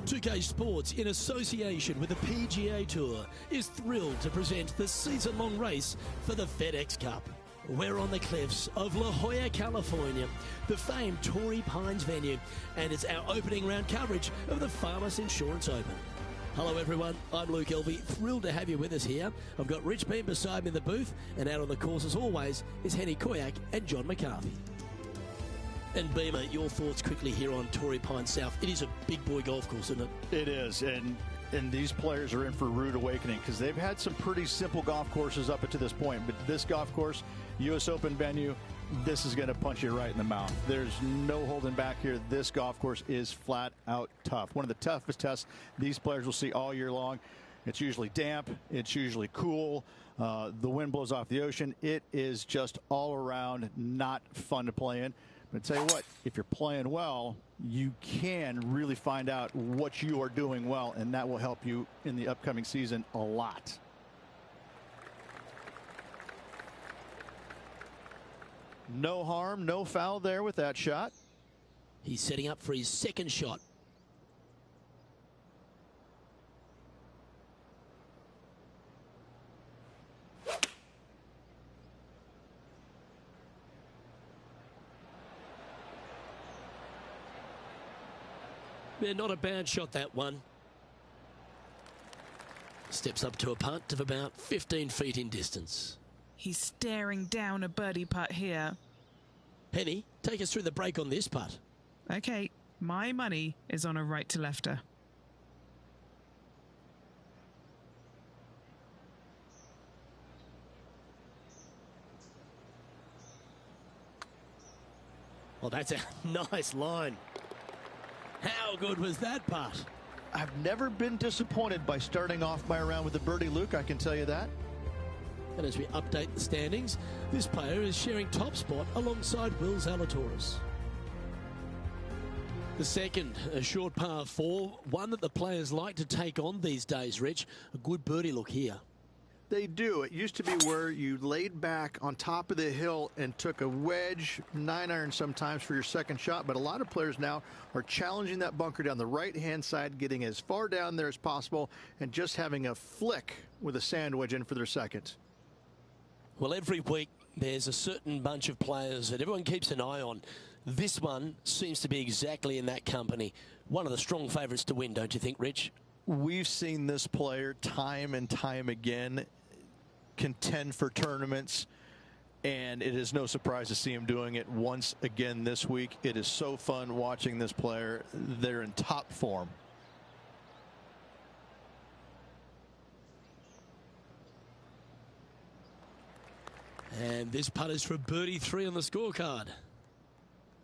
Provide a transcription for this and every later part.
2K Sports, in association with the PGA Tour, is thrilled to present the season-long race for the FedEx Cup. We're on the cliffs of La Jolla, California, the famed Torrey Pines venue, and it's our opening round coverage of the Farmers Insurance Open. Hello everyone, I'm Luke Elvey, thrilled to have you with us here. I've got Rich Beam beside me in the booth, and out on the course as always is Henny Koyak and John McCarthy. And Beamer, your thoughts quickly here on Torrey Pines South. It is a big boy golf course, isn't it? It is, and these players are in for a rude awakening because they've had some pretty simple golf courses up to this point. But this golf course, U.S. Open venue, this is going to punch you right in the mouth. There's no holding back here. This golf course is flat out tough. One of the toughest tests these players will see all year long. It's usually damp. It's usually cool. The wind blows off the ocean. It is just all around not fun to play in. But I tell you what, if you're playing well, you can really find out what you are doing well, and that will help you in the upcoming season a lot. No harm, no foul there with that shot. He's setting up for his second shot. Yeah, not a bad shot, that one. Steps up to a putt of about 15 feet in distance. He's staring down a birdie putt here. Henny, take us through the break on this putt. Okay, my money is on a right to lefter. Well, that's a nice line. How good was that putt? I've never been disappointed by starting off my round with a birdie, Luke, I can tell you that. And as we update the standings, this player is sharing top spot alongside Will Zalatoris. The second, a short par 4, one that the players like to take on these days, Rich. A good birdie look here. They do. It used to be where you laid back on top of the hill and took a wedge, 9-iron sometimes for your second shot, but a lot of players now are challenging that bunker down the right-hand side, getting as far down there as possible, and just having a flick with a sand wedge in for their second. Well, every week there's a certain bunch of players that everyone keeps an eye on. This one seems to be exactly in that company. One of the strong favourites to win, don't you think, Rich? We've seen this player time and time again contend for tournaments, and it is no surprise to see him doing it once again this week. It is so fun watching this player. They're in top form. And this putt is for birdie 3 on the scorecard.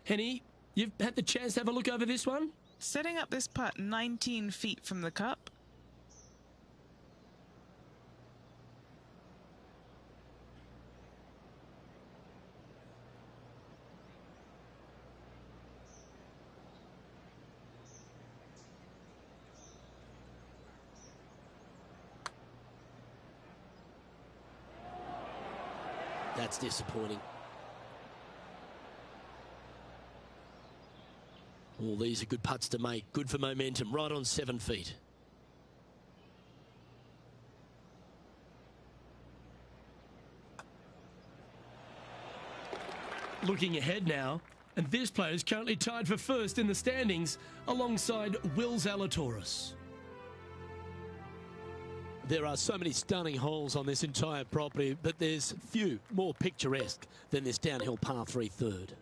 Henny, you've had the chance to have a look over this one? Setting up this putt 19 feet from the cup. That's disappointing. All these are good putts to make. Good for momentum. Right on 7 feet. Looking ahead now, and this player is currently tied for first in the standings alongside Will Zalatoris. There are so many stunning holes on this entire property, but there's few more picturesque than this downhill par 3 third.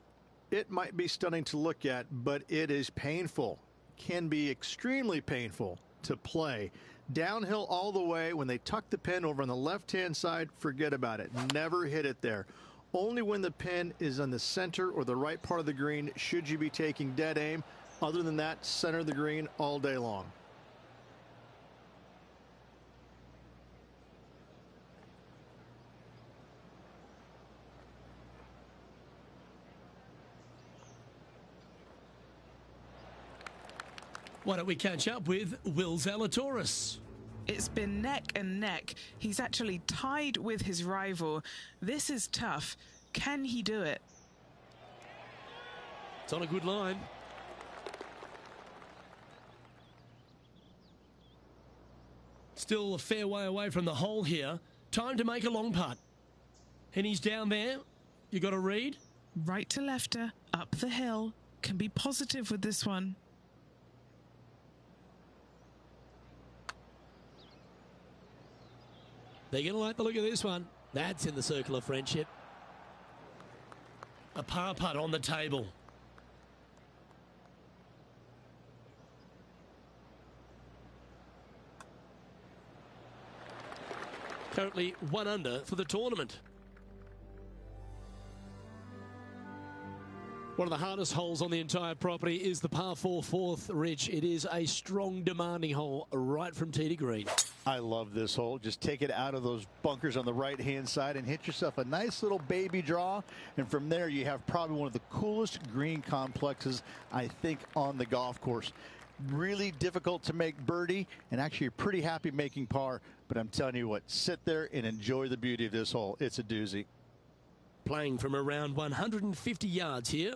It might be stunning to look at, but it is painful. Can be extremely painful to play. Downhill all the way. When they tuck the pin over on the left-hand side, forget about it. Never hit it there. Only when the pin is on the center or the right part of the green should you be taking dead aim. Other than that, center of the green all day long. Why don't we catch up with Will Zalatoris? It's been neck and neck. He's actually tied with his rival. This is tough. Can he do it? It's on a good line. Still a fair way away from the hole here. Time to make a long putt. And he's down there. You got to read? Right to lefter, up the hill. Can be positive with this one. They're going to like the look of this one. That's in the circle of friendship. A par putt on the table. Currently 1 under for the tournament. One of the hardest holes on the entire property is the par 4 fourth, Rich. It is a strong, demanding hole right from tee to green. I love this hole. Just take it out of those bunkers on the right-hand side and hit yourself a nice little baby draw. And from there, you have probably one of the coolest green complexes, I think, on the golf course. Really difficult to make birdie, and actually you're pretty happy making par. But I'm telling you what, sit there and enjoy the beauty of this hole. It's a doozy. Playing from around 150 yards here.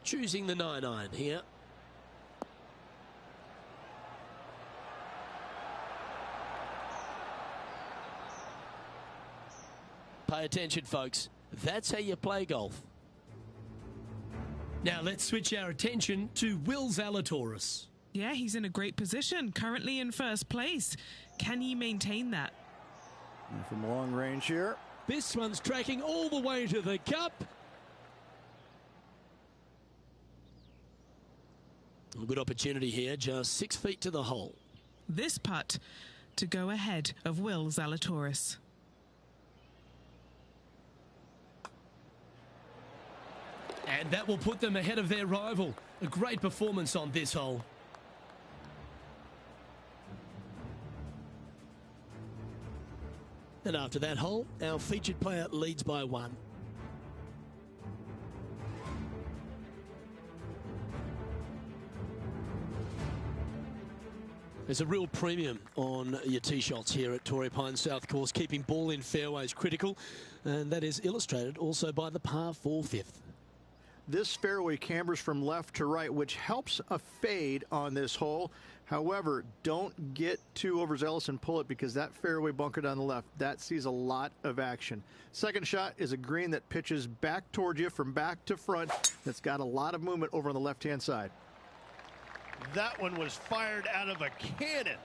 Choosing the 9-iron here. Pay attention, folks. That's how you play golf. Now let's switch our attention to Will Zalatoris. Yeah, he's in a great position, currently in first place. Can he maintain that? And from long range here. This one's tracking all the way to the cup. A good opportunity here, just 6 feet to the hole. This putt to go ahead of Will Zalatoris. And that will put them ahead of their rival. A great performance on this hole. And after that hole, our featured player leads by 1. There's a real premium on your tee shots here at Torrey Pines South Course. Keeping ball in fairways critical, and that is illustrated also by the par 4 fifth. This fairway cambers from left to right, which helps a fade on this hole. However, don't get too overzealous and pull it, because that fairway bunker down the left, that sees a lot of action. Second shot is a green that pitches back towards you from back to front. That's got a lot of movement over on the left-hand side. That one was fired out of a cannon.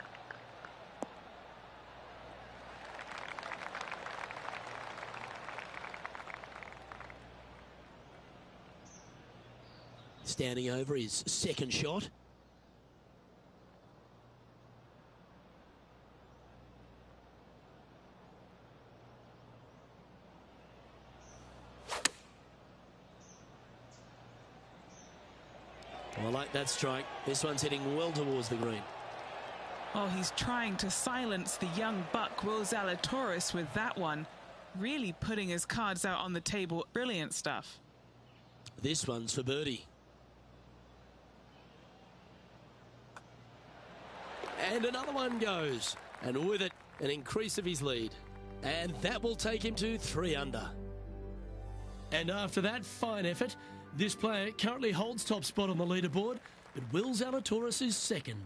Standing over his second shot. I like that strike. This one's hitting well towards the green. Oh, he's trying to silence the young buck, Will Zalatoris, with that one. Really putting his cards out on the table. Brilliant stuff. This one's for birdie. And another one goes. And with it, an increase of his lead. And that will take him to 3 under. And after that fine effort, this player currently holds top spot on the leaderboard, but Will Zalatoris is second.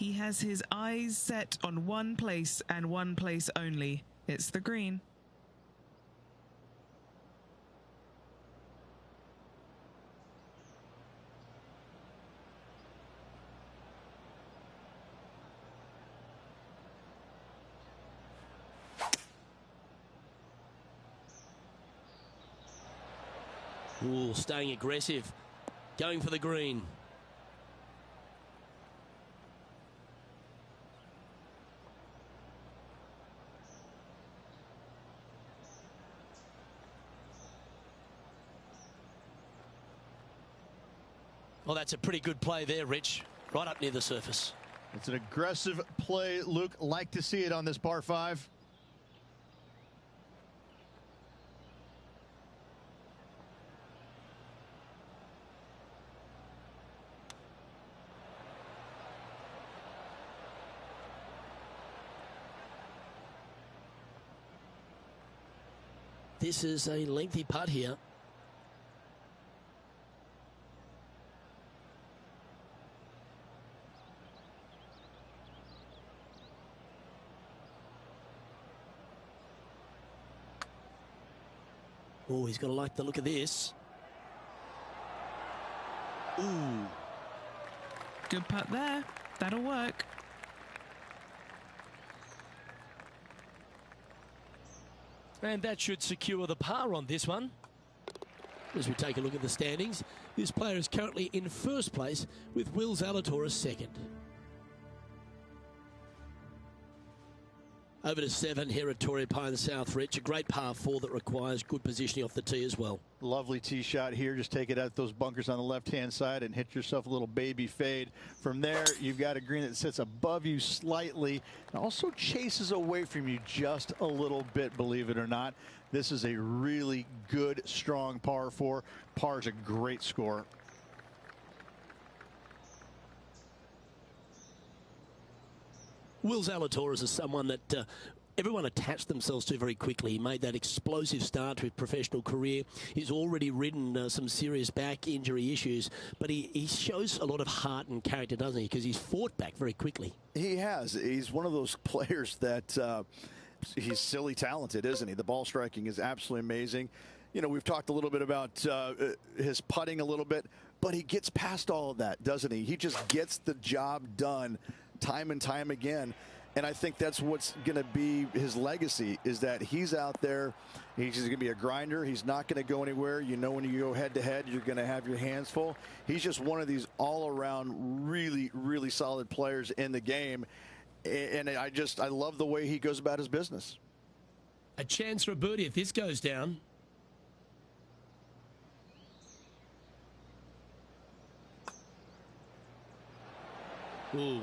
He has his eyes set on one place and one place only. It's the green. Ooh, staying aggressive, going for the green. Well, that's a pretty good play there, Rich. Right up near the surface. It's an aggressive play, Luke. Like to see it on this par 5. This is a lengthy putt here. Oh, he's got to like the look of this. Ooh. Good putt there. That'll work. And that should secure the par on this one. As we take a look at the standings, this player is currently in first place with Will Zalatoris second. Over to 7 here at Torrey Pine South, Rich. A great par 4 that requires good positioning off the tee as well. Lovely tee shot here. Just take it out those bunkers on the left-hand side and hit yourself a little baby fade. From there, you've got a green that sits above you slightly and also chases away from you just a little bit, believe it or not. This is a really good, strong par 4. Par is a great score. Will Zalatoris is someone that everyone attached themselves to very quickly. He made that explosive start to his professional career. He's already ridden some serious back injury issues, but he shows a lot of heart and character, doesn't he? Because he's fought back very quickly. He has. He's one of those players that he's silly talented, isn't he? The ball striking is absolutely amazing. You know, we've talked a little bit about his putting a little bit, but he gets past all of that, doesn't he? He just gets the job done time and time again. And I think that's what's going to be his legacy, is that he's out there. He's going to be a grinder. He's not going to go anywhere. You know, when you go head to head, you're going to have your hands full. He's just one of these all around really, really solid players in the game. And I love the way he goes about his business. A chance for a birdie if this goes down. Ooh.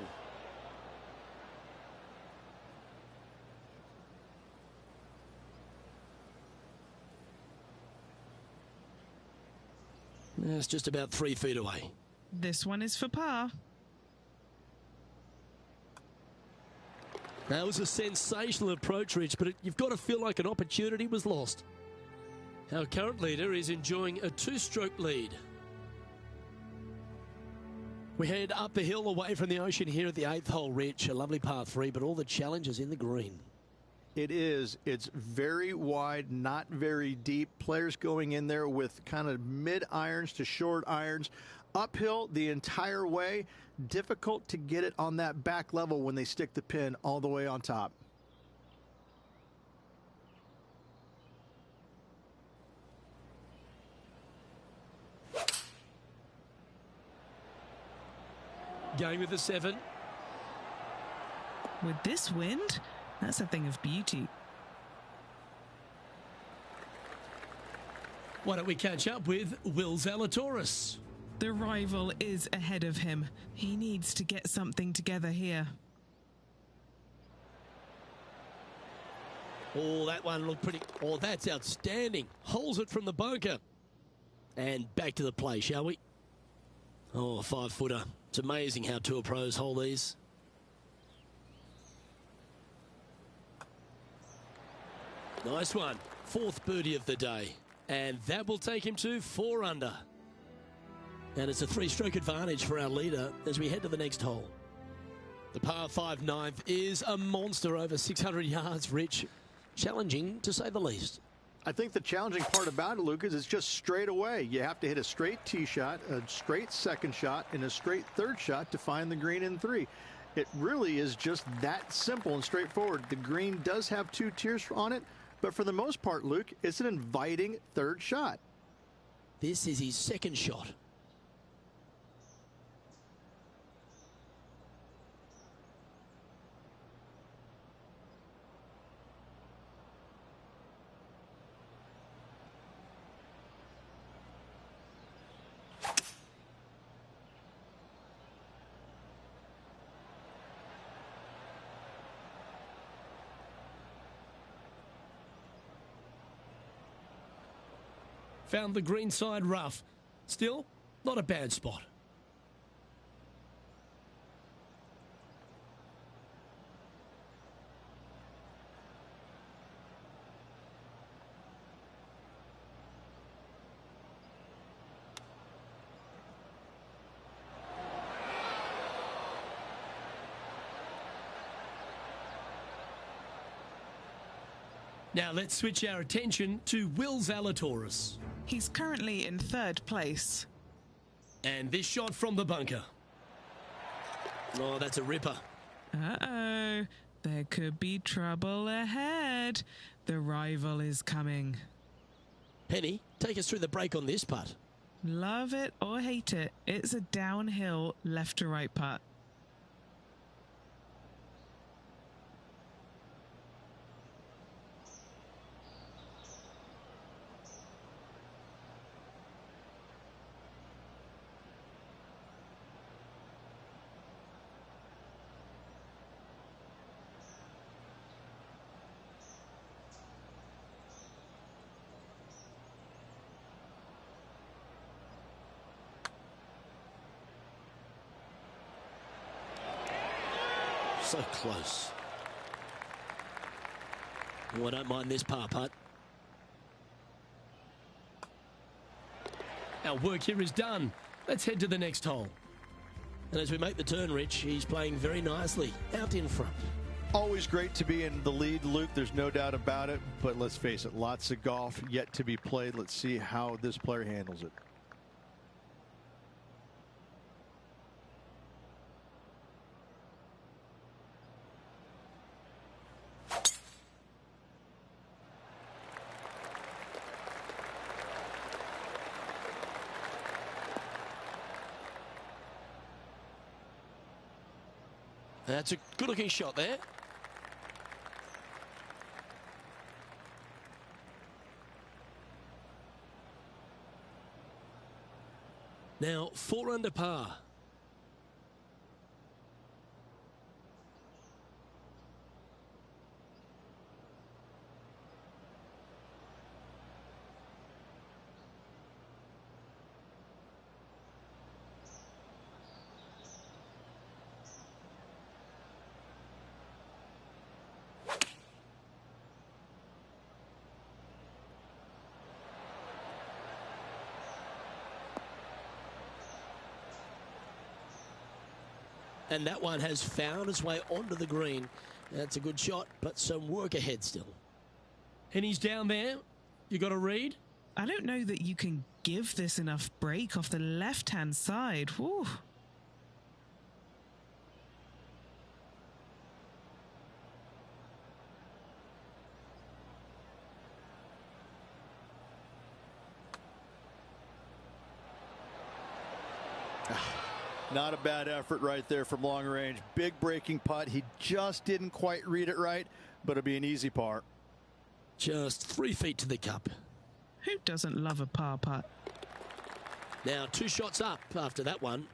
It's just about 3 feet away. This one is for par. That was a sensational approach, Rich, but you've got to feel like an opportunity was lost. Our current leader is enjoying a 2-stroke lead. We head up the hill away from the ocean here at the 8th hole, Rich. A lovely par 3, but all the challenges in the green. It is. It's very wide, not very deep. Players going in there with kind of mid irons to short irons. Uphill the entire way. Difficult to get it on that back level when they stick the pin all the way on top. Going with the 7. With this wind, that's a thing of beauty. Why don't we catch up with Will Zalatoris? The rival is ahead of him. He needs to get something together here. Oh, that one looked pretty... Oh, that's outstanding. Holds it from the bunker. And back to the play, shall we? Oh, a 5-footer. It's amazing how tour pros hold these. Nice one. 4th birdie of the day. And that will take him to 4 under. And it's a 3-stroke advantage for our leader as we head to the next hole. The par 5 ninth is a monster over 600 yards, Rich. Challenging, to say the least. I think the challenging part about it, Luke, is it's just straight away. You have to hit a straight tee shot, a straight second shot, and a straight third shot to find the green in 3. It really is just that simple and straightforward. The green does have 2 tiers on it, but for the most part, Luke, it's an inviting third shot. This is his second shot. Found the green side rough. Still, not a bad spot. Now let's switch our attention to Will Zalatoris. He's currently in 3rd place. And this shot from the bunker. Oh, that's a ripper. Uh-oh. There could be trouble ahead. The rival is coming. Penny, take us through the break on this putt. Love it or hate it, it's a downhill left to right putt. So close. Oh, I don't mind this par putt. Our work here is done. Let's head to the next hole. And as we make the turn, Rich, he's playing very nicely out in front. Always great to be in the lead, Luke. There's no doubt about it. But let's face it, lots of golf yet to be played. Let's see how this player handles it. That's a good-looking shot there. Now, 4 under par. And that one has found its way onto the green. That's a good shot, but some work ahead still. And he's down there. You got a read? I don't know that you can give this enough break off the left-hand side. Whew. Not a bad effort right there from long range. Big breaking putt. He just didn't quite read it right, but it'll be an easy par. Just 3 feet to the cup. Who doesn't love a par putt? Now 2 shots up after that one.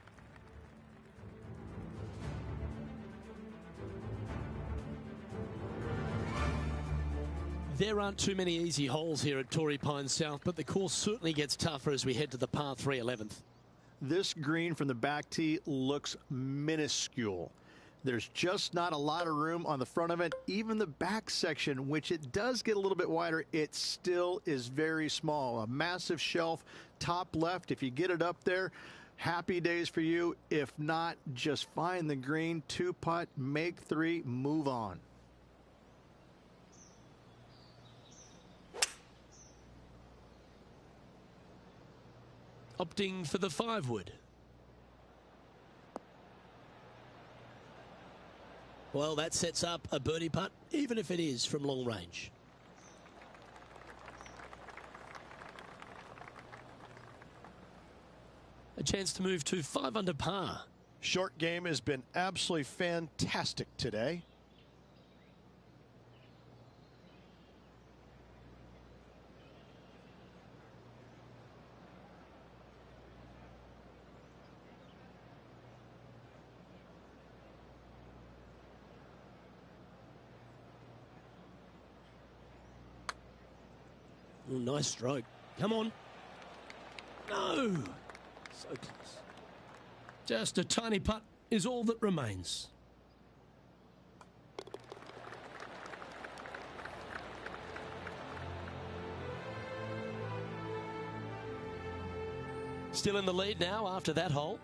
There aren't too many easy holes here at Torrey Pines South, but the course certainly gets tougher as we head to the par 3 11th. This green from the back tee looks minuscule. There's just not a lot of room on the front of it. Even the back section, which it does get a little bit wider, it still is very small. A massive shelf, top left, if you get it up there. happy days for you. If not, just find the green, 2-putt, make 3, move on. Opting for the 5-wood. Well, that sets up a birdie putt, even if it is from long range. A chance to move to 5 under par. Short game has been absolutely fantastic today. Ooh, nice stroke. Come on. No. So close. Just a tiny putt is all that remains. Still in the lead now after that hole.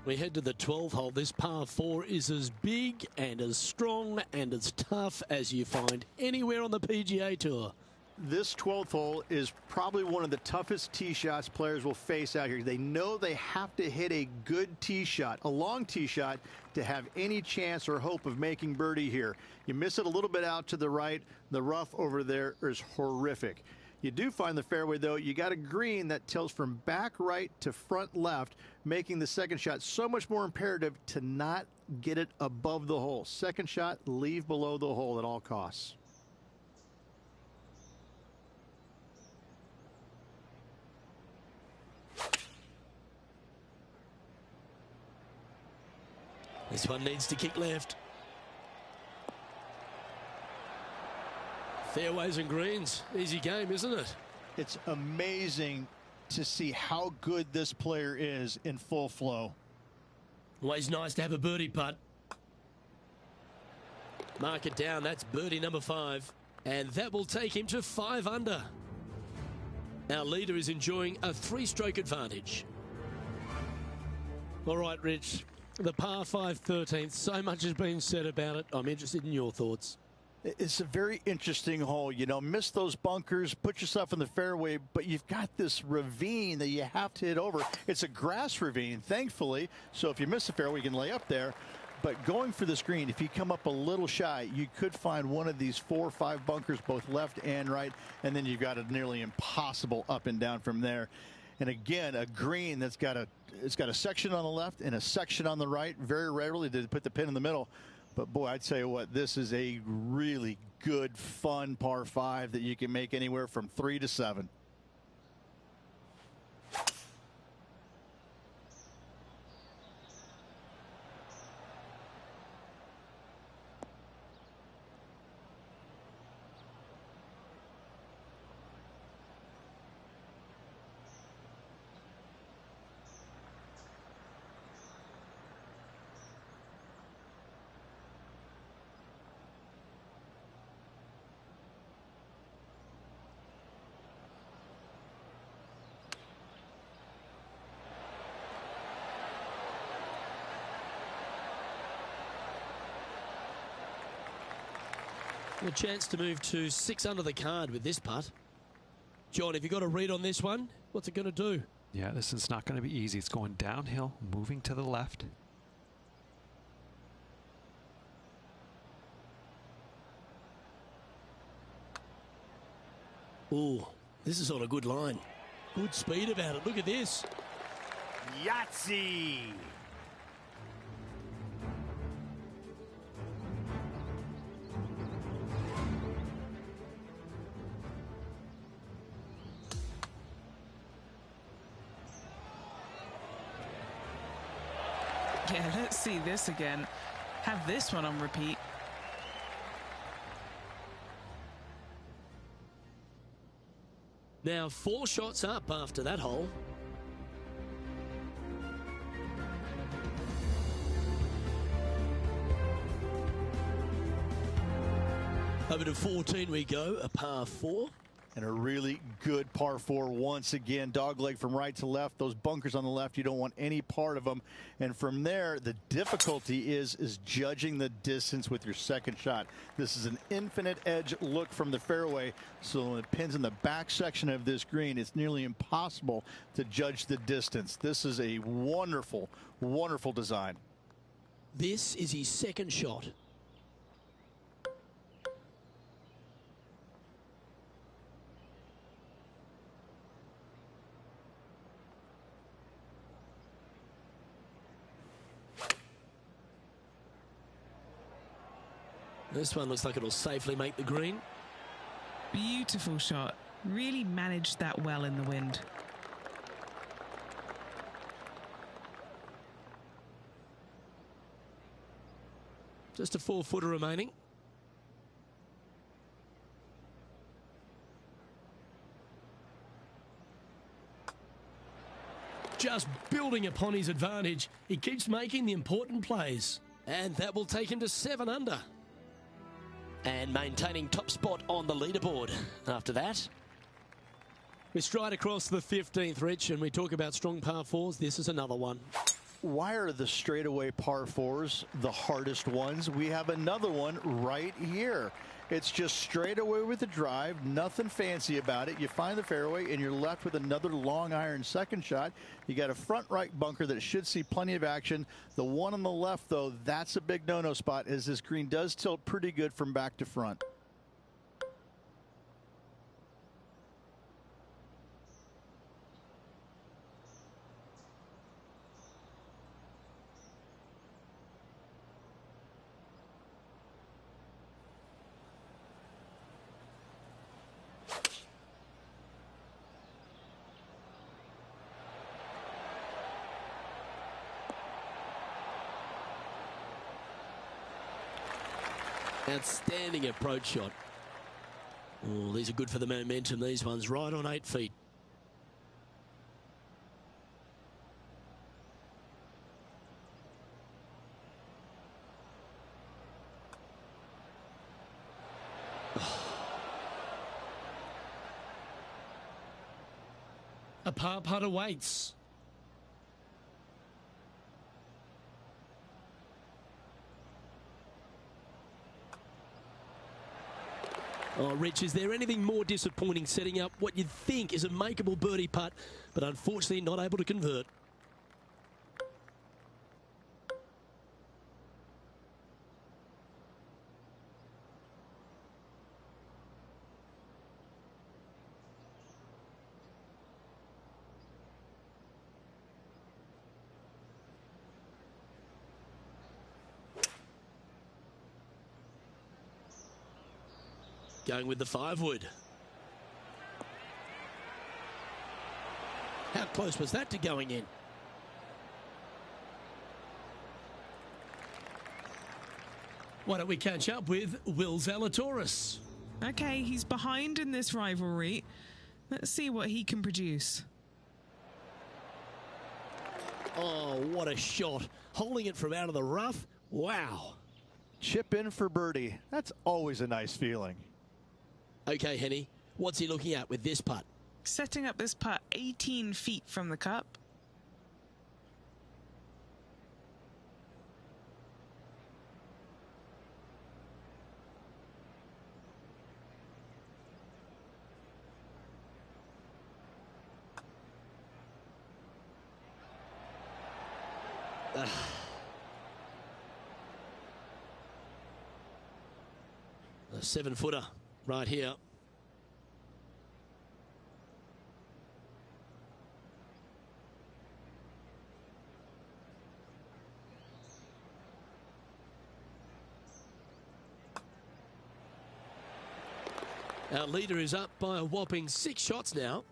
We head to the 12th hole. This par 4 is as big and as strong and as tough as you find anywhere on the PGA Tour. This 12th hole is probably one of the toughest tee shots players will face out here. They know they have to hit a good tee shot, a long tee shot, to have any chance or hope of making birdie here. You miss it a little bit out to the right. The rough over there is horrific. You do find the fairway, though. You got a green that tilts from back right to front left, making the second shot so much more imperative to not get it above the hole. Second shot, leave below the hole at all costs. This one needs to kick left. Fairways and greens. Easy game, isn't it? It's amazing to see how good this player is in full flow. Always nice to have a birdie putt. Mark it down. That's birdie number 5. And that will take him to 5 under. Our leader is enjoying a 3-stroke advantage. All right, Rich. The par 5 13th. So much has been said about it. I'm interested in your thoughts. It's a very interesting hole. You know, miss those bunkers, put yourself in the fairway, but you've got this ravine that you have to hit over. It's a grass ravine, thankfully, so if you miss the fairway, you can lay up there. But going for this green, if you come up a little shy, you could find one of these 4 or 5 bunkers, both left and right, and then you've got a nearly impossible up and down from there. And again, a green that's got a section on the left and a section on the right. Very rarely do they put the pin in the middle. But boy, I tell you what, this is a really good, fun par 5 that you can make anywhere from 3 to 7. A chance to move to 6 under the card with this putt. John, have you got a read on this one? What's it going to do? Yeah, this is not going to be easy. It's going downhill, moving to the left. Ooh, this is on a good line. Good speed about it. Look at this. Yahtzee! Yeah, let's see this again. Have this one on repeat. Now 4 shots up after that hole. Over to 14 we go, a par 4. And a really good par 4 once again. Dogleg from right to left. Those bunkers on the left, you don't want any part of them. And from there, the difficulty is judging the distance with your second shot. This is an infinite edge look from the fairway. So when it pins in the back section of this green, it's nearly impossible to judge the distance. This is a wonderful, wonderful design. This is his second shot. This one looks like it'll safely make the green. Beautiful shot. Really managed that well in the wind. Just a 4-footer remaining. Just building upon his advantage. He keeps making the important plays. And that will take him to 7 under. And maintaining top spot on the leaderboard after that. We stride across the 15th, Rich, and we talk about strong par 4s. This is another one. Why are the straightaway par 4s the hardest ones? We have another one right here. It's just straight away with the drive, nothing fancy about it. You find the fairway and you're left with another long iron second shot. You got a front right bunker that should see plenty of action. The one on the left, though, that's a big no-no spot, as this green does tilt pretty good from back to front. Outstanding approach shot. Oh, these are good for the momentum, these ones, right on 8 feet. A par putt awaits. Oh, Rich, is there anything more disappointing setting up what you'd think is a makeable birdie putt, but unfortunately not able to convert? Going with the 5-wood. How close was that to going in? Why don't we catch up with Will Zalatoris? Okay, he's behind in this rivalry. Let's see what he can produce. Oh, what a shot. Holding it from out of the rough. Wow. Chip in for birdie. That's always a nice feeling. Okay, Henny, what's he looking at with this putt? Setting up this putt 18 feet from the cup. A 7-footer right here. Our leader is up by a whopping 6 shots now.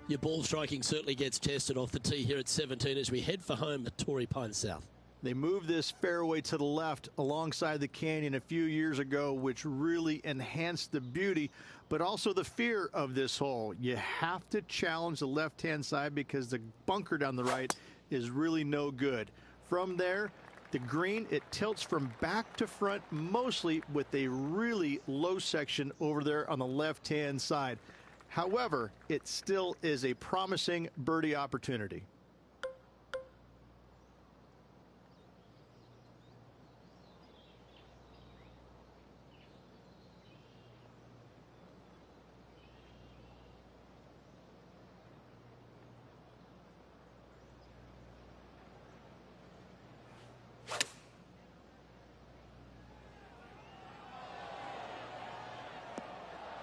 Your ball striking certainly gets tested off the tee here at 17 as we head for home at Torrey Pine South. They moved this fairway to the left alongside the canyon a few years ago, which really enhanced the beauty, but also the fear of this hole. You have to challenge the left-hand side because the bunker down the right is really no good. From there, the green, it tilts from back to front, mostly with a really low section over there on the left-hand side. However, it still is a promising birdie opportunity.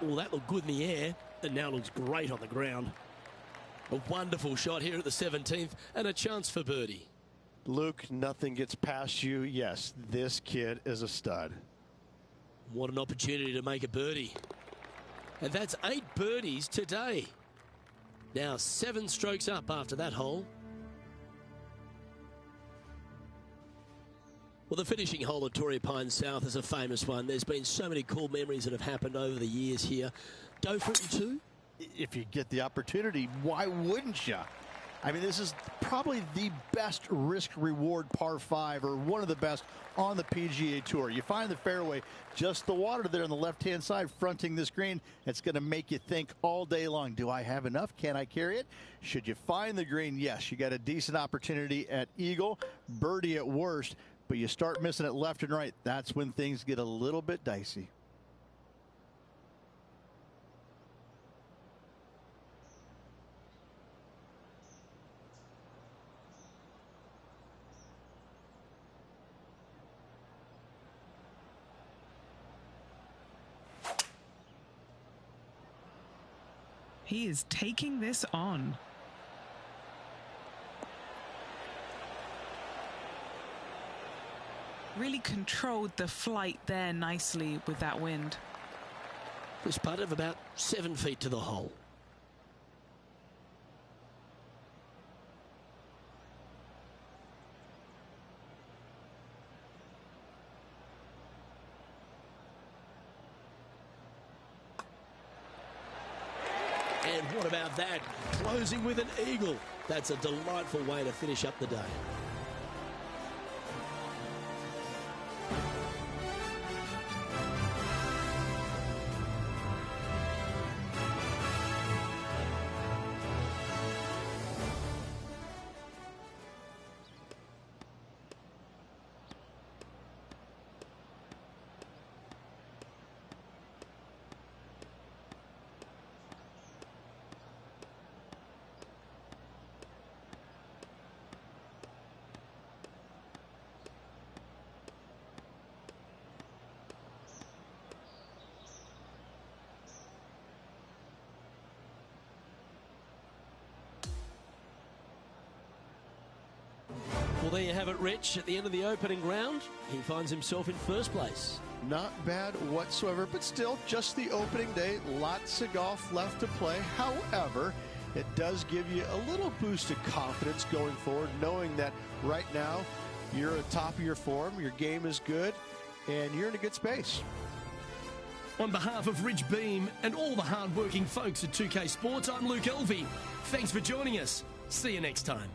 Well, that looked good in the air, and now looks great on the ground. A wonderful shot here at the 17th, and a chance for birdie. Luke, nothing gets past you. Yes, this kid is a stud. What an opportunity to make a birdie. And that's 8 birdies today. Now 7 strokes up after that hole. Well, the finishing hole at Torrey Pines South is a famous one. There's been so many cool memories that have happened over the years here. Go for it, you two? If you get the opportunity, why wouldn't you? I mean, this is probably the best risk-reward par 5, or one of the best on the PGA Tour. You find the fairway, just the water there on the left-hand side fronting this green. It's going to make you think all day long, do I have enough? Can I carry it? Should you find the green? Yes, you got a decent opportunity at eagle, birdie at worst, but you start missing it left and right. That's when things get a little bit dicey. He is taking this on. Really controlled the flight there nicely with that wind. This putt of about 7 feet to the hole. And what about that? Closing with an eagle. That's a delightful way to finish up the day. Well, there you have it, Rich. At the end of the opening round, he finds himself in first place. Not bad whatsoever, but still just the opening day. Lots of golf left to play. However, it does give you a little boost of confidence going forward, knowing that right now you're at the top of your form, your game is good, and you're in a good space. On behalf of Rich Beam and all the hard-working folks at 2K Sports, I'm Luke Elvey. Thanks for joining us. See you next time.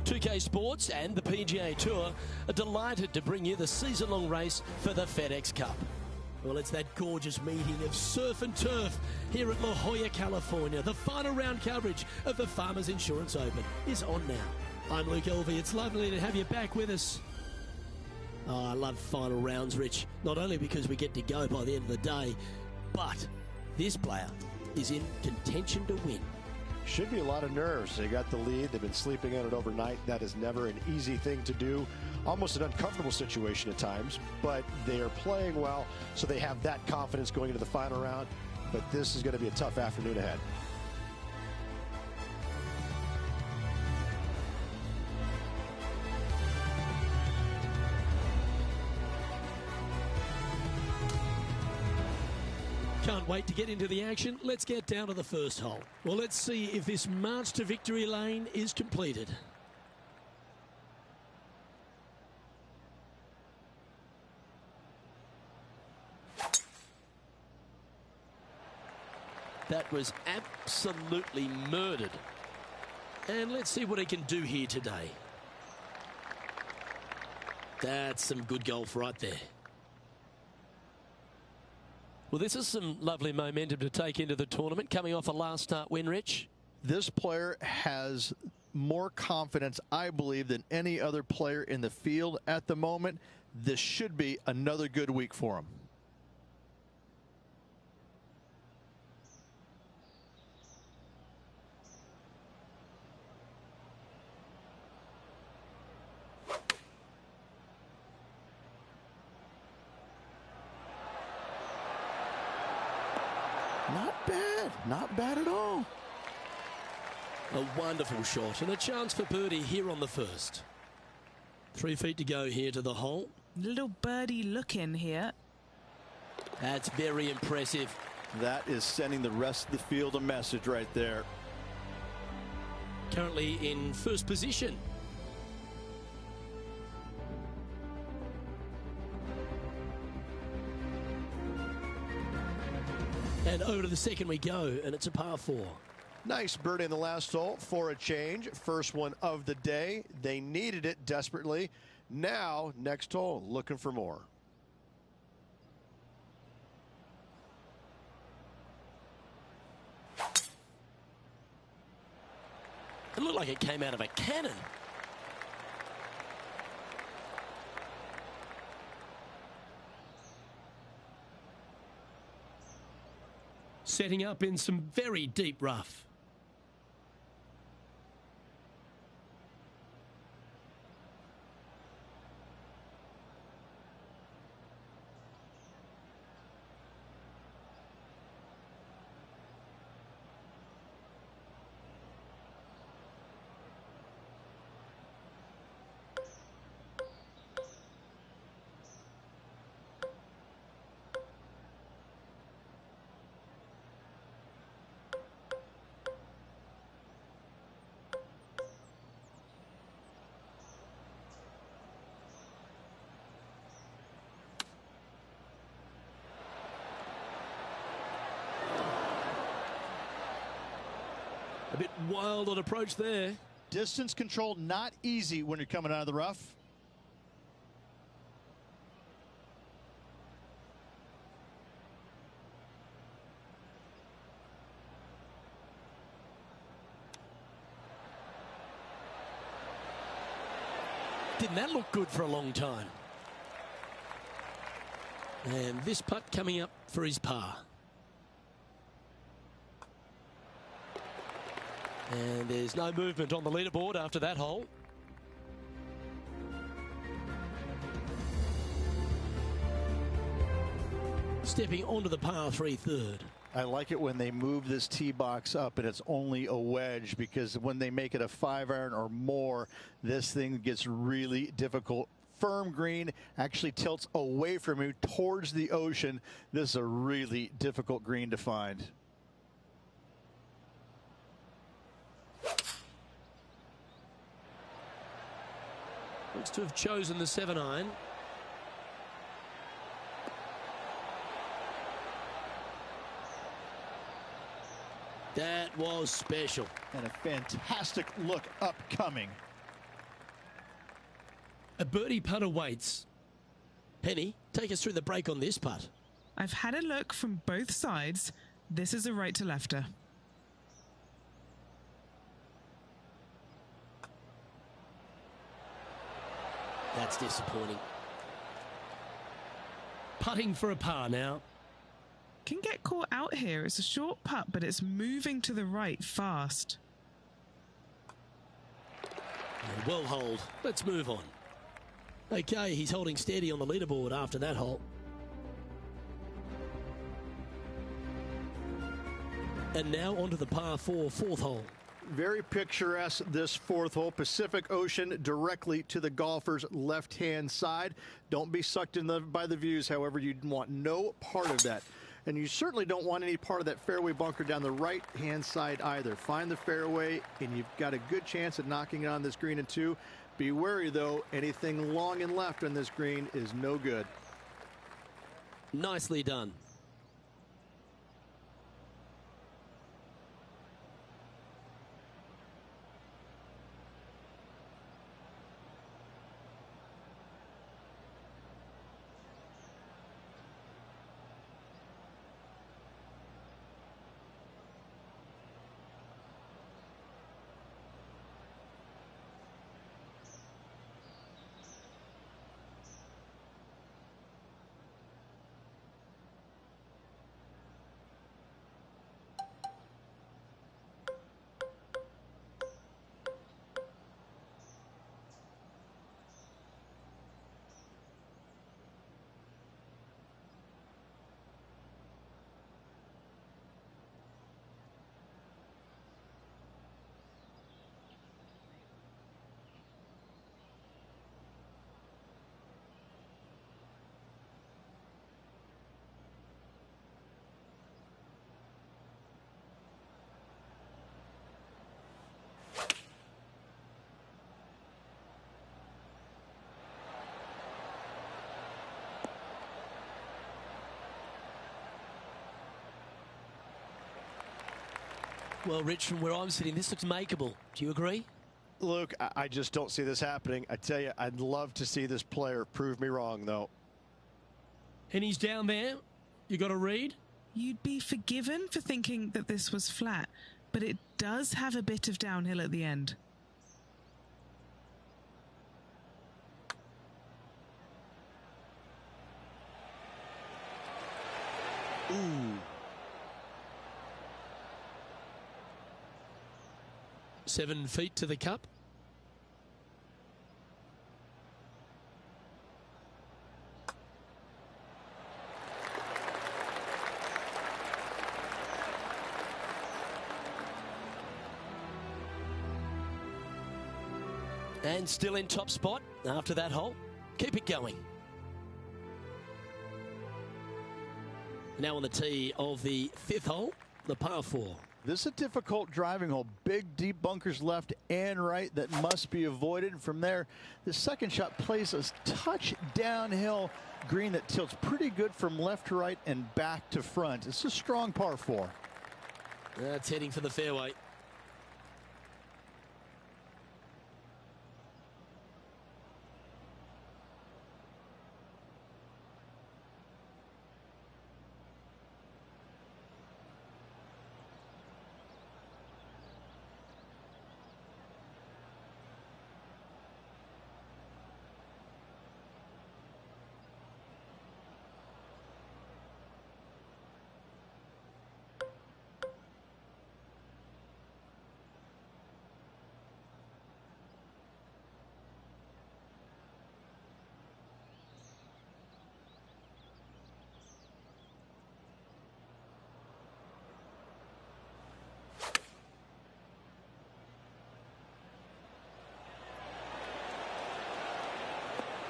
2K Sports and the PGA Tour are delighted to bring you the season-long race for the FedEx Cup. Well, it's that gorgeous meeting of surf and turf here at La Jolla, California. The final round coverage of the Farmers Insurance Open is on now. I'm Luke Elvey. It's lovely to have you back with us. Oh, I love final rounds, Rich. Not only because we get to go by the end of the day, but this player is in contention to win. Should be a lot of nerves. They got the lead. They've been sleeping on it overnight. That is never an easy thing to do. Almost an uncomfortable situation at times, but they are playing well, so they have that confidence going into the final round. But this is going to be a tough afternoon ahead. Can't wait to get into the action. Let's get down to the first hole. Well, let's see if this march to victory lane is completed. That was absolutely murdered. And let's see what he can do here today. That's some good golf right there. Well, this is some lovely momentum to take into the tournament, coming off a last start win, Rich. This player has more confidence, I believe, than any other player in the field at the moment. This should be another good week for him. Not bad at all. A wonderful shot and a chance for birdie here on the first. 3 feet to go here to the hole. Little birdie look in here. That's very impressive. That is sending the rest of the field a message right there. Currently in first position. And over to the second we go, and it's a par 4. Nice birdie in the last hole for a change. First one of the day. They needed it desperately. Now, next hole, looking for more. It looked like it came out of a cannon. Setting up in some very deep rough. A bit wild on approach there. Distance control not easy when you're coming out of the rough. Didn't that look good for a long time? And this putt coming up for his par. And there's no movement on the leaderboard after that hole. Stepping onto the par 3 third. I like it when they move this tee box up and it's only a wedge, because when they make it a 5-iron or more, this thing gets really difficult. Firm green, actually tilts away from you towards the ocean. This is a really difficult green to find. Looks to have chosen the 7-iron. That was special. And a fantastic look upcoming. A birdie putt awaits. Penny, take us through the break on this putt. I've had a look from both sides. This is a right to lefter. That's disappointing. Putting for a par now. Can get caught out here. It's a short putt, but it's moving to the right fast. Well hold. Let's move on. Okay, he's holding steady on the leaderboard after that hole. And now onto the par 4 fourth hole. Very picturesque, this fourth hole. Pacific Ocean directly to the golfer's left-hand side. Don't be sucked in by the views, however. You want no part of that. And you certainly don't want any part of that fairway bunker down the right-hand side either. Find the fairway, and you've got a good chance at knocking it on this green in 2. Be wary, though. Anything long and left on this green is no good. Nicely done. Well, Rich, from where I'm sitting, this looks makeable. Do you agree? Luke, I just don't see this happening. I tell you, I'd love to see this player prove me wrong, though. And he's down there. You got a read? You'd be forgiven for thinking that this was flat, but it does have a bit of downhill at the end. Ooh. 7 feet to the cup. And still in top spot after that hole. Keep it going. Now on the tee of the 5th hole, the par 4. This is a difficult driving hole. Big, deep bunkers left and right that must be avoided. From there, the second shot plays a touch downhill green that tilts pretty good from left to right and back to front. It's a strong par 4. That's heading for the fairway.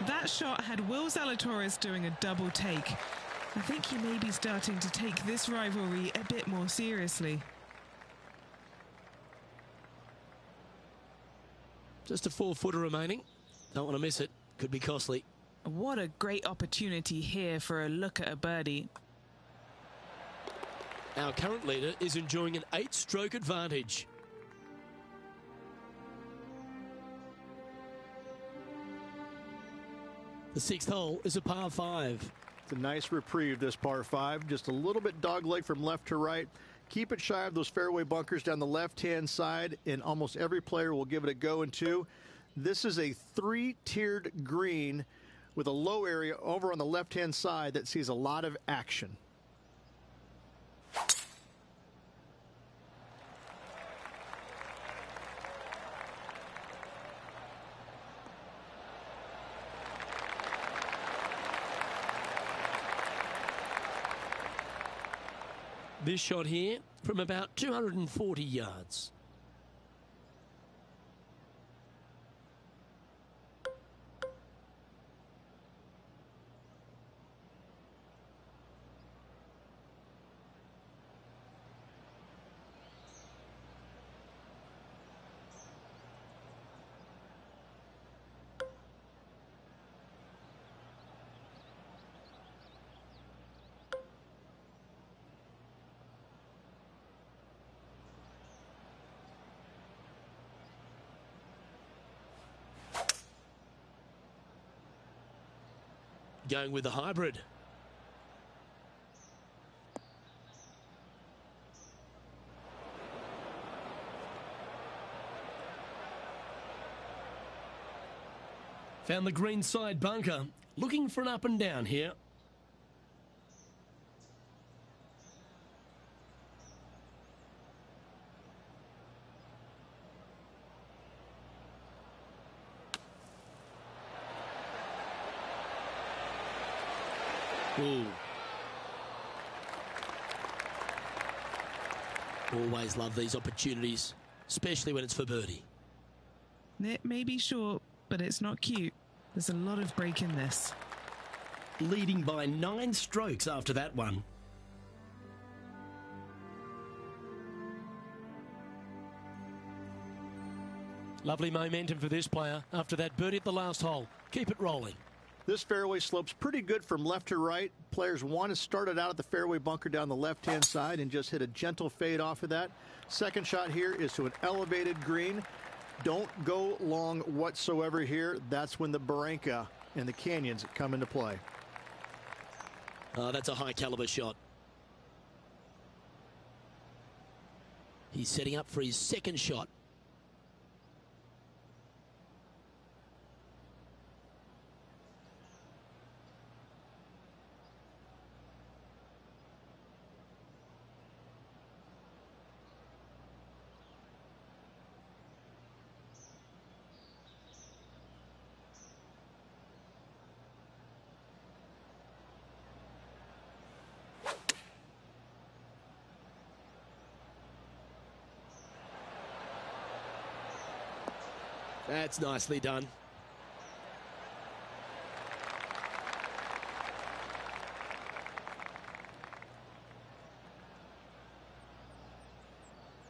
That shot had Will Zalatoris doing a double take. I think he may be starting to take this rivalry a bit more seriously. Just a 4-footer remaining. Don't want to miss it. Could be costly. What a great opportunity here for a look at a birdie. Our current leader is enjoying an 8-stroke advantage. The 6th hole is a par 5. It's a nice reprieve, this par 5. Just a little bit dogleg from left to right. Keep it shy of those fairway bunkers down the left-hand side, and almost every player will give it a go in 2. This is a 3-tiered green with a low area over on the left-hand side that sees a lot of action. This shot here from about 240 yards. Going with the hybrid. Found the green side bunker. Looking for an up and down here. Ooh. Always love these opportunities, especially when it's for birdie. It may be short, but it's not cute. There's a lot of break in this. Leading by 9 strokes after that one. Lovely momentum for this player after that birdie at the last hole. Keep it rolling. This fairway slopes pretty good from left to right. Players want to start it out at the fairway bunker down the left-hand side and just hit a gentle fade off of that. Second shot here is to an elevated green. Don't go long whatsoever here. That's when the barranca and the canyons come into play. That's a high caliber shot. He's setting up for his second shot. That's nicely done.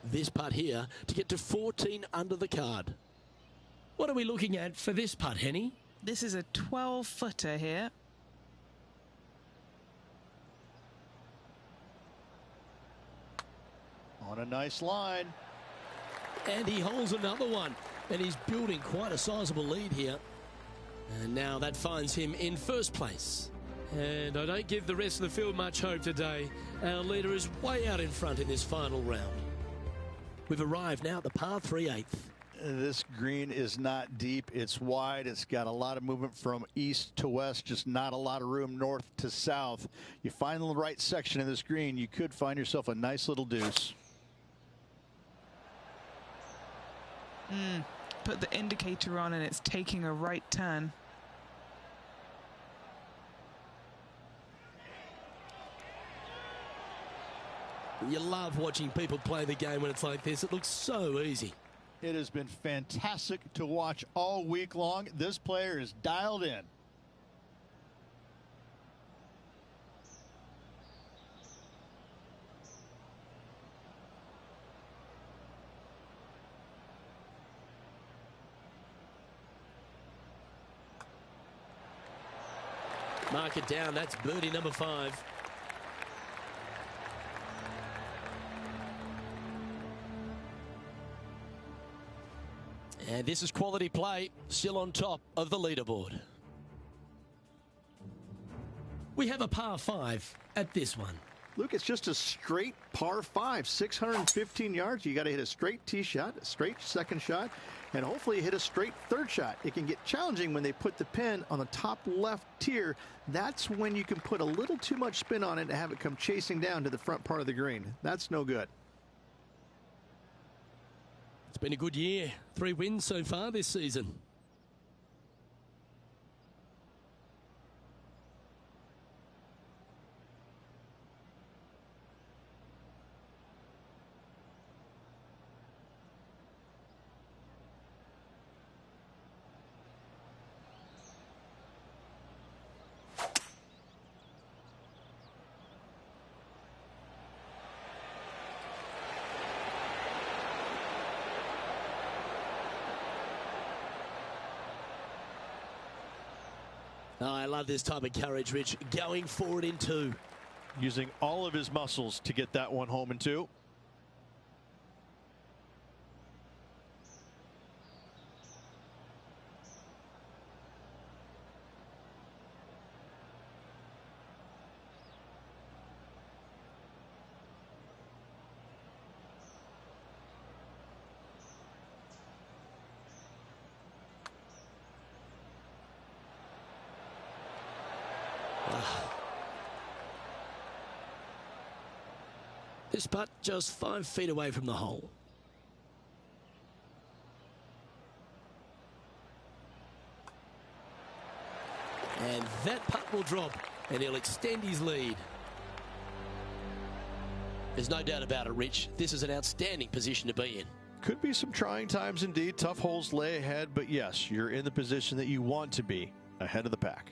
This putt here to get to 14 under the card. What are we looking at for this putt, Henny? This is a 12-footer here. On a nice line. And he holds another one. And he's building quite a sizable lead here. And now that finds him in first place. And I don't give the rest of the field much hope today. Our leader is way out in front in this final round. We've arrived now at the par 3 8th. This green is not deep. It's wide. It's got a lot of movement from east to west, just not a lot of room north to south. You find the right section of this green, you could find yourself a nice little deuce. Put the indicator on and it's taking a right turn. You love watching people play the game when it's like this. It looks so easy. It has been fantastic to watch all week long. This player is dialed in. Mark it down. That's birdie number 5. And this is quality play, still on top of the leaderboard. We have a par 5 at this one. Luke, it's just a straight par 5, 615 yards. You got to hit a straight tee shot, a straight second shot, and hopefully hit a straight third shot. It can get challenging when they put the pin on the top left tier. That's when you can put a little too much spin on it and have it come chasing down to the front part of the green. That's no good. It's been a good year. 3 wins so far this season. Oh, I love this type of courage, Rich. Going forward in 2. Using all of his muscles to get that one home in 2. This putt just 5 feet away from the hole. And that putt will drop, and he'll extend his lead. There's no doubt about it, Rich. This is an outstanding position to be in. Could be some trying times indeed. Tough holes lay ahead, but yes, you're in the position that you want to be, ahead of the pack.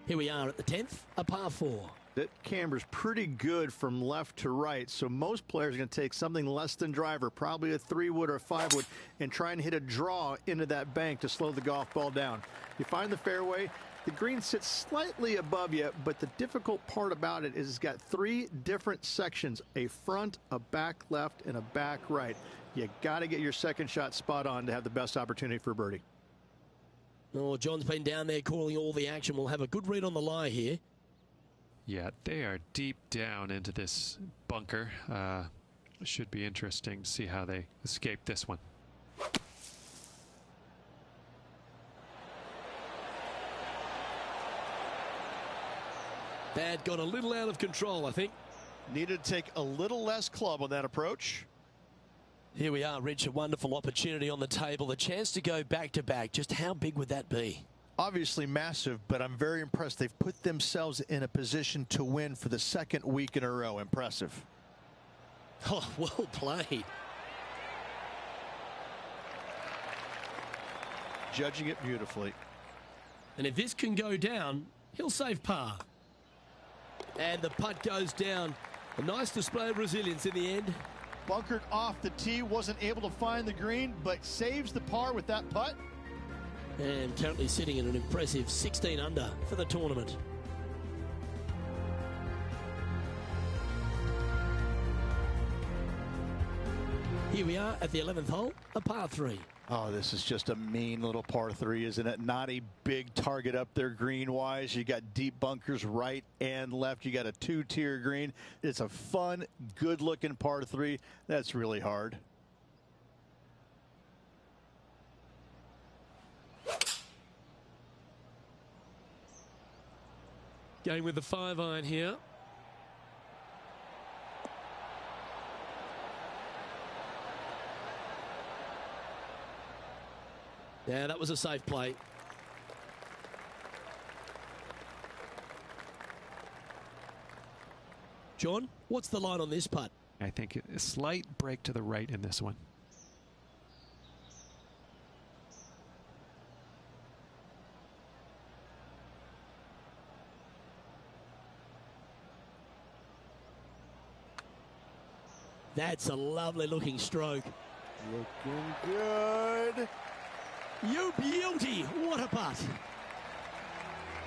Here we are at the 10th, a par 4. That camber's pretty good from left to right, so most players are going to take something less than driver, probably a 3-wood or a 5-wood, and try and hit a draw into that bank to slow the golf ball down. You find the fairway, the green sits slightly above you, but the difficult part about it is it's got 3 different sections, a front, a back left, and a back right. You got to get your second shot spot on to have the best opportunity for birdie. Oh, John's been down there calling all the action. We'll have a good read on the lie here. Yeah, they are deep down into this bunker. Should be interesting to see how they escape this one. That got a little out of control, I think. Needed to take a little less club on that approach. Here we are, Rich. A wonderful opportunity on the table. The chance to go back-to-back. Just how big would that be? Obviously massive, but I'm very impressed. They've put themselves in a position to win for the 2nd week in a row. Impressive. Oh, well played. Judging it beautifully. And if this can go down, he'll save par. And the putt goes down. A nice display of resilience in the end. Bunkered off the tee, wasn't able to find the green, but saves the par with that putt. And currently sitting in an impressive 16 under for the tournament. Here we are at the 11th hole, a par 3. Oh, this is just a mean little par 3, isn't it? Not a big target up there green-wise. You got deep bunkers right and left. You got a 2-tier green. It's a fun, good-looking par 3. That's really hard. Going with the 5-iron here. Yeah, that was a safe play. John, what's the line on this putt? I think a slight break to the right in this one. That's a lovely looking stroke. Looking good. You beauty. What a putt.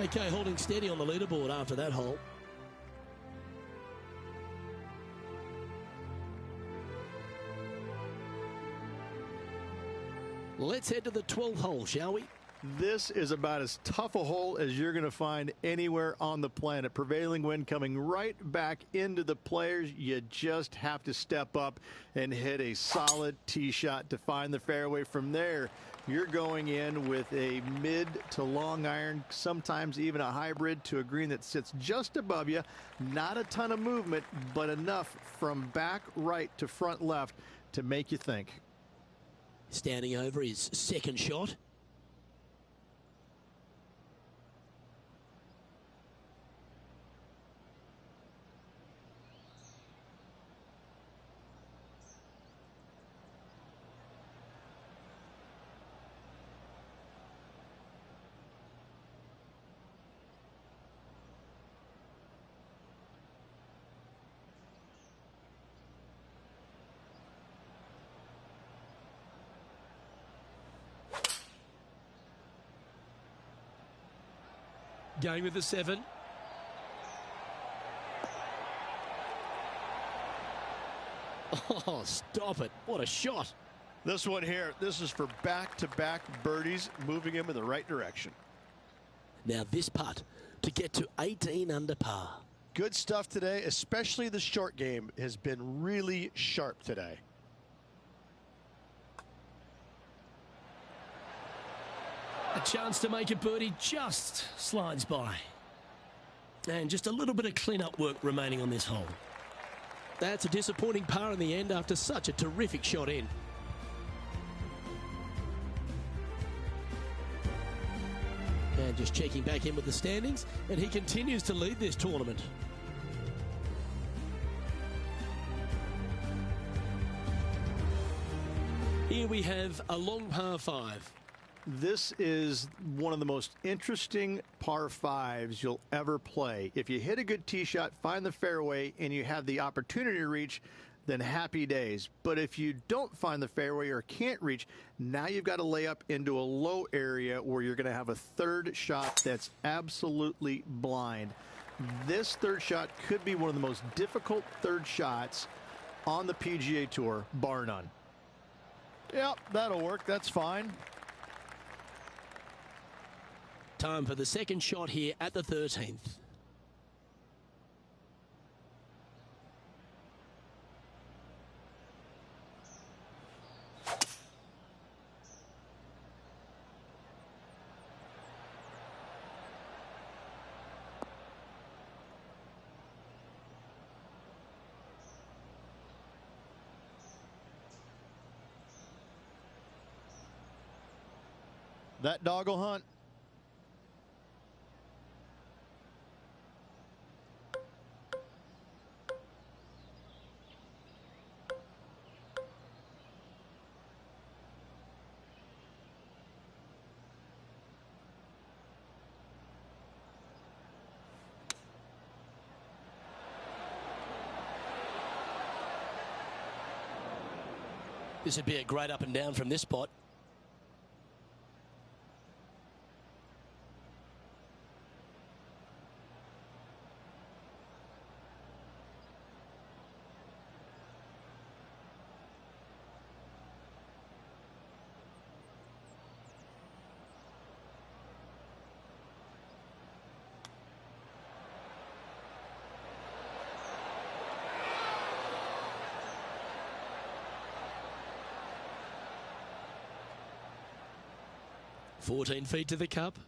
Okay, holding steady on the leaderboard after that hole. Let's head to the 12th hole, shall we? This is about as tough a hole as you're going to find anywhere on the planet. Prevailing wind coming right back into the players. You just have to step up and hit a solid tee shot to find the fairway. From there, you're going in with a mid to long iron, sometimes even a hybrid, to a green that sits just above you. Not a ton of movement, but enough from back right to front left to make you think. Standing over his second shot. Going with the 7. Oh, stop it. What a shot. This one here, this is for back-to-back birdies, moving him in the right direction. Now this putt to get to 18 under par. Good stuff today, especially the short game has been really sharp today. A chance to make a birdie just slides by. And just a little bit of clean-up work remaining on this hole. That's a disappointing par in the end after such a terrific shot in. And just checking back in with the standings, and he continues to lead this tournament. Here we have a long par 5. This is one of the most interesting par 5s you'll ever play. If you hit a good tee shot, find the fairway, and you have the opportunity to reach, then happy days. But if you don't find the fairway or can't reach, now you've got to lay up into a low area where you're going to have a third shot that's absolutely blind. This third shot could be one of the most difficult third shots on the PGA Tour, bar none. Yep, that'll work. That's fine. Time for the second shot here at the 13th. That dog will hunt. This would be a great up and down from this spot. "14 feet to the cup."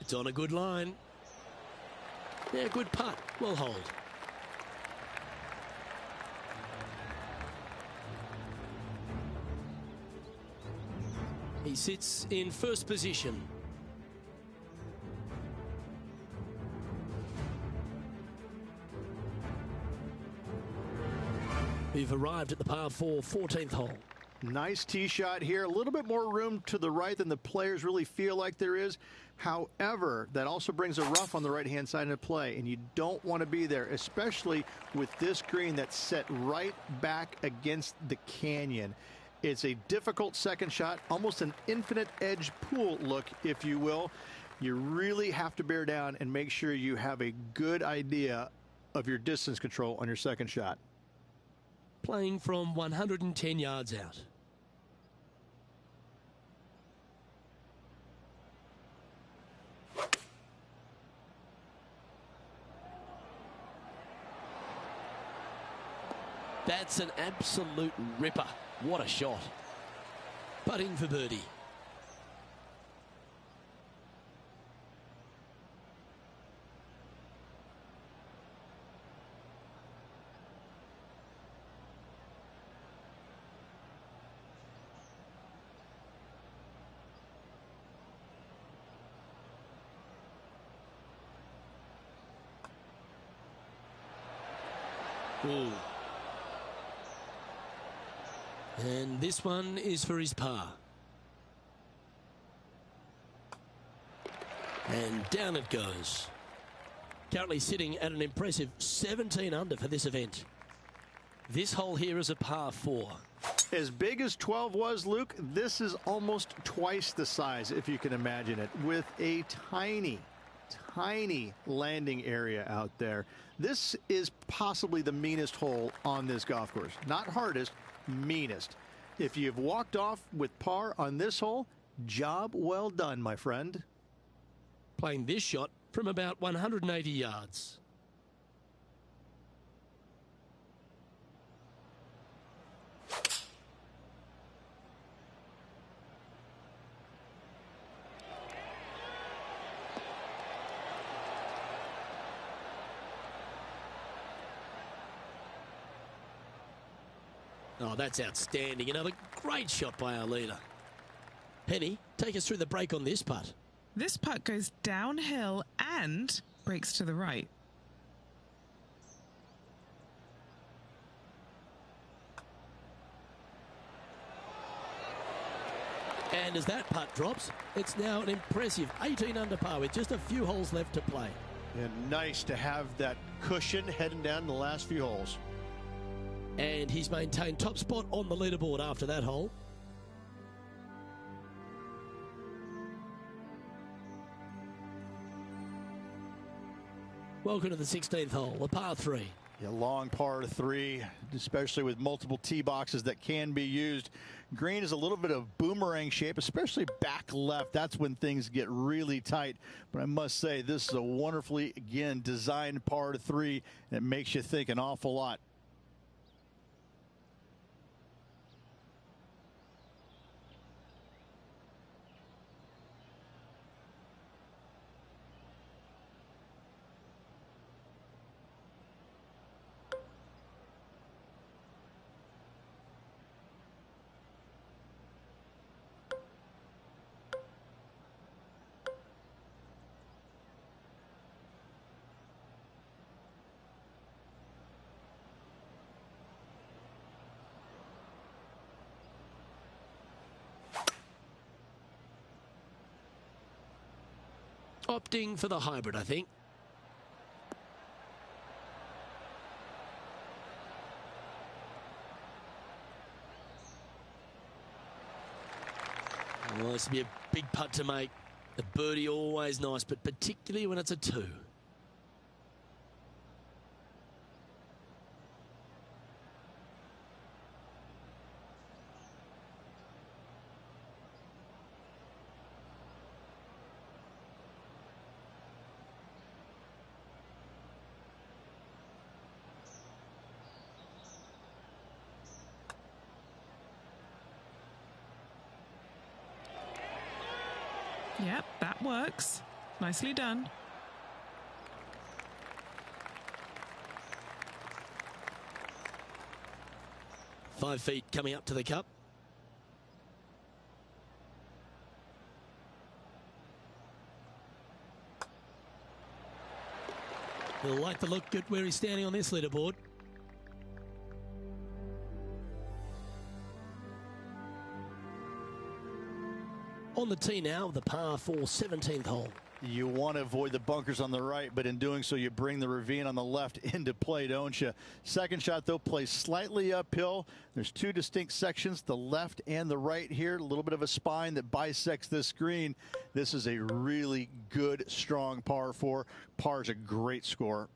It's on a good line. Yeah, good putt. Well hold. He sits in first position. We've arrived at the par 4 14th hole. Nice tee shot here. A little bit more room to the right than the players really feel like there is. However, that also brings a rough on the right-hand side into play, and you don't want to be there, especially with this green that's set right back against the canyon. It's a difficult second shot, almost an infinite edge pool look, if you will. You really have to bear down and make sure you have a good idea of your distance control on your second shot. Playing from 110 yards out. That's an absolute ripper. What a shot. Putting for birdie. Ooh. And this one is for his par. And down it goes. Currently sitting at an impressive 17 under for this event. This hole here is a par 4. As big as 12 was, Luke, this is almost twice the size, if you can imagine it, with a tiny landing area out there. This is possibly the meanest hole on this golf course. Not hardest, meanest. If you've walked off with par on this hole, job well done, my friend. Playing this shot from about 180 yards. Oh, that's outstanding. Another great shot by our leader. Penny, take us through the break on this putt. This putt goes downhill and breaks to the right. And as that putt drops, it's now an impressive 18 under par with just a few holes left to play. And nice to have that cushion heading down the last few holes. And he's maintained top spot on the leaderboard after that hole. Welcome to the 16th hole, a par 3. Yeah, long par 3, especially with multiple tee boxes that can be used. Green is a little bit of boomerang shape, especially back left. That's when things get really tight. But I must say, this is a wonderfully, again, designed par 3, and it makes you think an awful lot. Opting for the hybrid, I think. Well, this will be a big putt to make. The birdie always nice, but particularly when it's a 2. Yep, that works. Nicely done. Five feet coming up to the cup. He'll like the look at where he's standing on this leaderboard. On the tee now, the par 4 17th hole. You want to avoid the bunkers on the right, but in doing so, you bring the ravine on the left into play, don't you? Second shot, though, plays slightly uphill. There's two distinct sections, the left and the right here. A little bit of a spine that bisects this green. This is a really good, strong par 4. Par is a great score.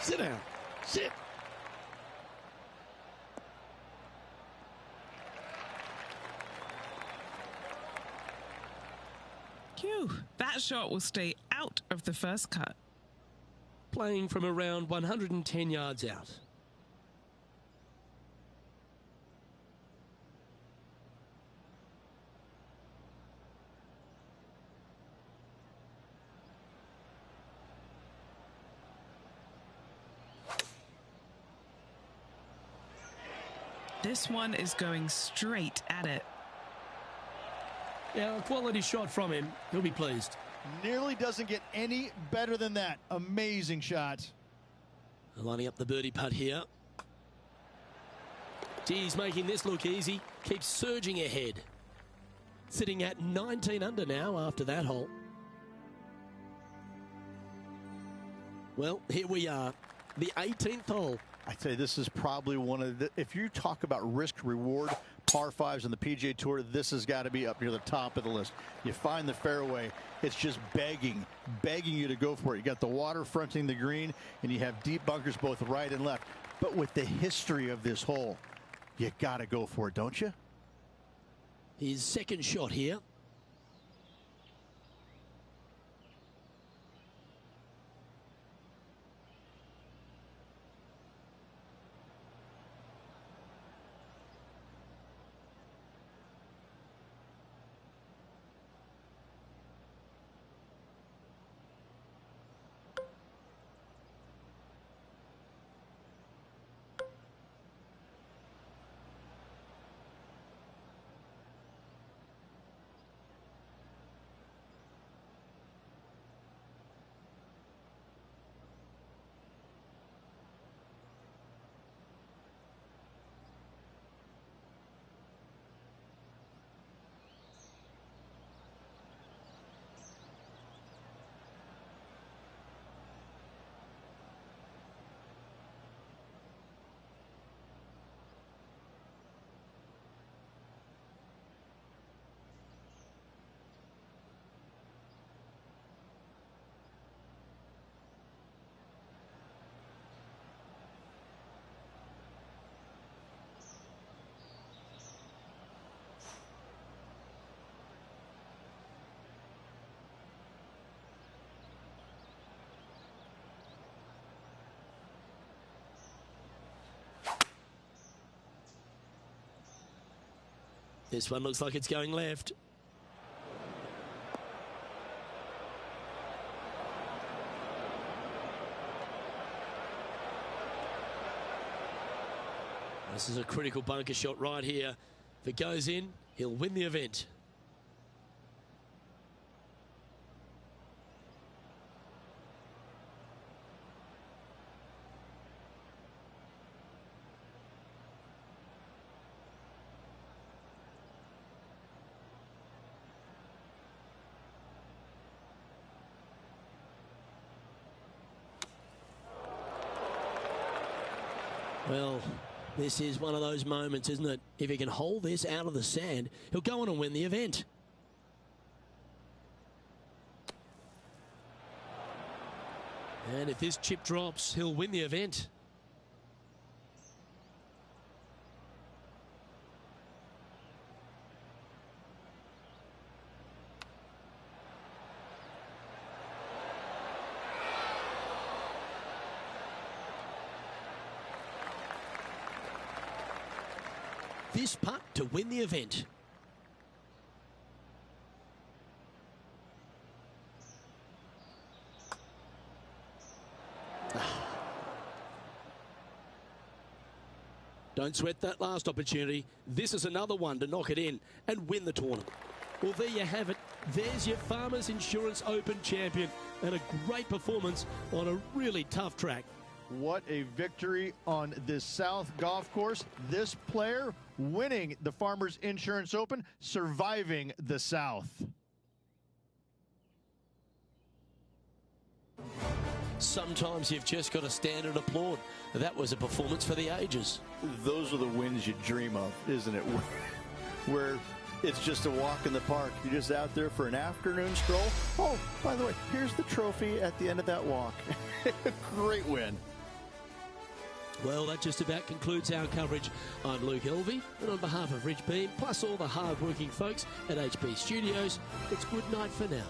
Sit down. Sit. Phew, that shot will stay out of the first cut. Playing from around 110 yards out. This one is going straight at it. Yeah, a quality shot from him. He'll be pleased. Nearly doesn't get any better than that. Amazing shot. Lining up the birdie putt here. Geez, making this look easy. Keeps surging ahead. Sitting at 19 under now after that hole. Well, here we are. The 18th hole. I'd say this is probably one of the, if you talk about risk reward par 5s on the PGA Tour, this has got to be up near the top of the list. You find the fairway, it's just begging you to go for it. You got the water fronting the green, and you have deep bunkers both right and left. But with the history of this hole, you got to go for it, don't you? His second shot here. This one looks like it's going left. This is a critical bunker shot right here. If it goes in, he'll win the event. Well, this is one of those moments, isn't it? If he can hold this out of the sand, he'll go on and win the event. And if this chip drops, he'll win the event. This putt to win the event. Don't sweat that last opportunity. This is another one to knock it in and win the tournament. Well, there you have it. There's your Farmers Insurance Open champion, and a great performance on a really tough track. What a victory on this South golf course. This player winning the Farmers Insurance Open, surviving the South. Sometimes you've just got to stand and applaud. That was a performance for the ages. Those are the wins you dream of, isn't it? Where it's just a walk in the park. You're just out there for an afternoon stroll. Oh, by the way, here's the trophy at the end of that walk. Great win. Well, that just about concludes our coverage. I'm Luke Elvey, and on behalf of Rich Beam, plus all the hard-working folks at HB Studios, it's good night for now.